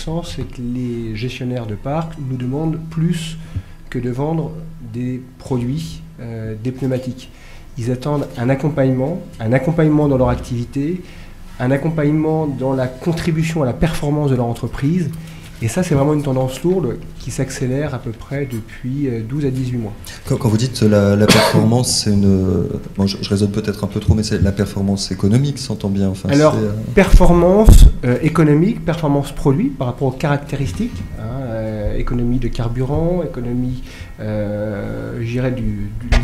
intéressant, c'est que les gestionnaires de parcs nous demandent plus que de vendre des produits, des pneumatiques. Ils attendent un accompagnement dans leur activité, un accompagnement dans la contribution à la performance de leur entreprise. Et ça, c'est vraiment une tendance lourde qui s'accélère à peu près depuis 12 à 18 mois. Quand vous dites la performance, c'est une... Bon, je raisonne peut-être un peu trop, mais c'est la performance économique, s'entend bien. Enfin, alors, performance économique, performance produit par rapport aux caractéristiques, économie de carburant, économie, je dirais,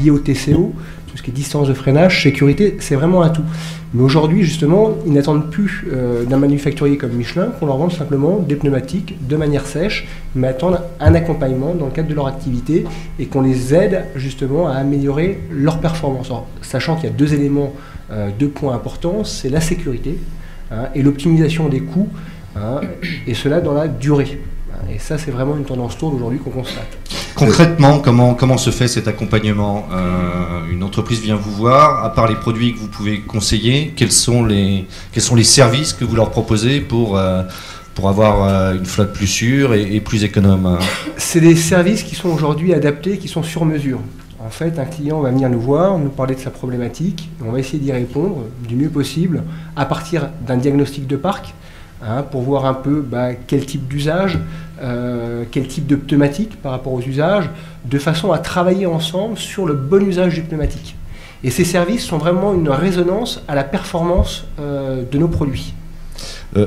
liée au TCO, tout ce qui est distance de freinage, sécurité, c'est vraiment un tout. Mais aujourd'hui, justement, ils n'attendent plus d'un manufacturier comme Michelin qu'on leur vende simplement des pneumatiques de manière sèche, mais attendent un accompagnement dans le cadre de leur activité et qu'on les aide justement à améliorer leur performance. Alors, sachant qu'il y a deux éléments, deux points importants, c'est la sécurité et l'optimisation des coûts, et cela dans la durée. Et ça, c'est vraiment une tendance lourde aujourd'hui qu'on constate. Concrètement, comment se fait cet accompagnement? Une entreprise vient vous voir, à part les produits que vous pouvez conseiller, quels sont les services que vous leur proposez pour avoir une flotte plus sûre et plus économe? C'est des services qui sont aujourd'hui adaptés, qui sont sur mesure. En fait, un client va venir nous voir, nous parler de sa problématique, et on va essayer d'y répondre du mieux possible à partir d'un diagnostic de parc, pour voir un peu quel type d'usage, quel type de pneumatique par rapport aux usages, de façon à travailler ensemble sur le bon usage du pneumatique. Et ces services sont vraiment une résonance à la performance de nos produits.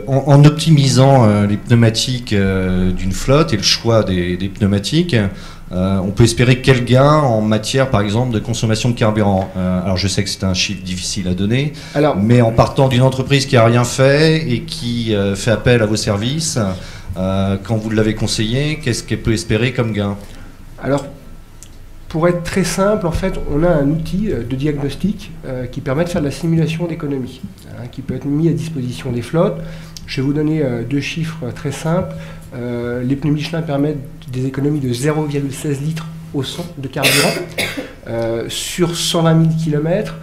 En optimisant les pneumatiques d'une flotte et le choix des pneumatiques, on peut espérer quel gain en matière, par exemple, de consommation de carburant? Alors je sais que c'est un chiffre difficile à donner, mais en partant d'une entreprise qui n'a rien fait et qui fait appel à vos services, quand vous l'avez conseillé, qu'est-ce qu'elle peut espérer comme gain? Alors, pour être très simple, en fait, on a un outil de diagnostic qui permet de faire de la simulation d'économie, qui peut être mis à disposition des flottes. Je vais vous donner deux chiffres très simples. Les pneus Michelin permettent des économies de 0,16 litres au 100 de carburant. Sur 120 000 km,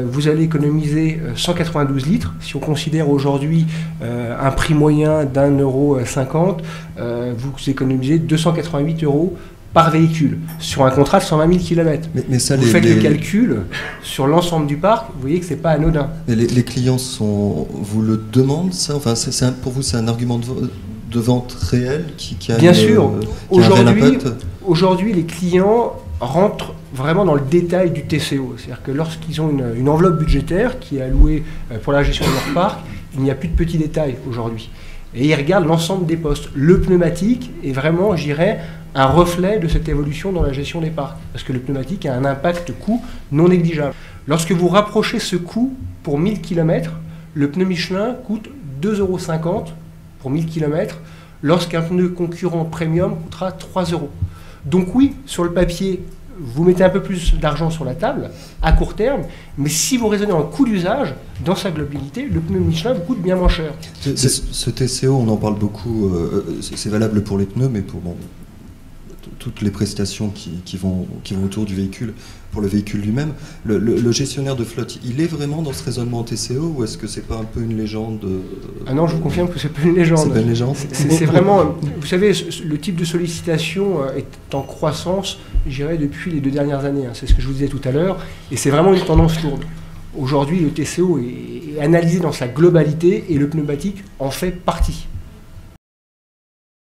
vous allez économiser 192 litres. Si on considère aujourd'hui un prix moyen d'1,50 €, vous économisez 288 € par véhicule, sur un contrat de 120 000 km. Mais ça, vous faites le calcul sur l'ensemble du parc, vous voyez que ce n'est pas anodin. Mais les clients vous le demandent, ça? Enfin, pour vous, c'est un argument de vente réel qui a Bien sûr. Aujourd'hui, les clients rentrent vraiment dans le détail du TCO. C'est-à-dire que lorsqu'ils ont une enveloppe budgétaire qui est allouée pour la gestion de leur parc, il n'y a plus de petits détails aujourd'hui. Et ils regardent l'ensemble des postes. Le pneumatique est vraiment, je dirais, un reflet de cette évolution dans la gestion des parcs. Parce que le pneumatique a un impact coût non négligeable. Lorsque vous rapprochez ce coût pour 1000 km, le pneu Michelin coûte 2,50 € pour 1000 km, lorsqu'un pneu concurrent premium coûtera 3 €. Donc oui, sur le papier, vous mettez un peu plus d'argent sur la table, à court terme, mais si vous raisonnez en coût d'usage, dans sa globalité, le pneu Michelin vous coûte bien moins cher. Ce TCO, on en parle beaucoup, c'est valable pour les pneus, mais pour toutes les prestations qui vont autour du véhicule, pour le véhicule lui-même. Le gestionnaire de flotte, il est vraiment dans ce raisonnement TCO, ou est-ce que c'est pas un peu une légende? Ah non, je vous confirme que c'est pas une légende. C'est pas une légende. C'est vraiment, vous savez, le type de sollicitation est en croissance, je dirais, depuis les 2 dernières années. C'est ce que je vous disais tout à l'heure, et c'est vraiment une tendance lourde. Aujourd'hui, le TCO est analysé dans sa globalité et le pneumatique en fait partie.